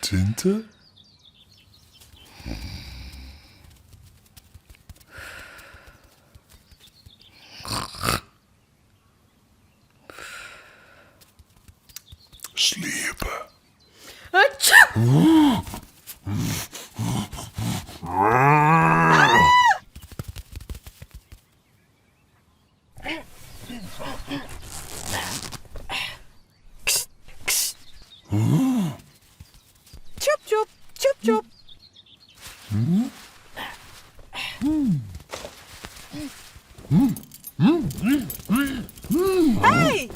Tinte? Sliepen. Tjoep, tjoep, tjoep, tjoep. Hey!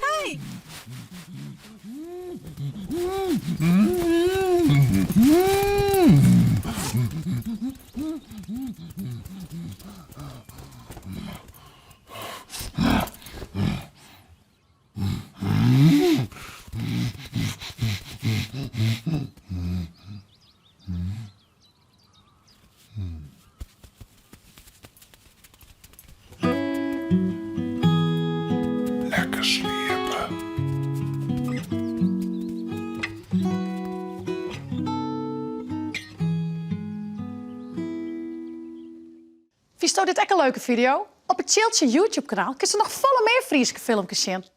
Hey! Lekker sliepen. Vies dit ook een leuke video? Op het Tsjiltsje YouTube-kanaal kun je nog volle meer Friese filmpjes zien.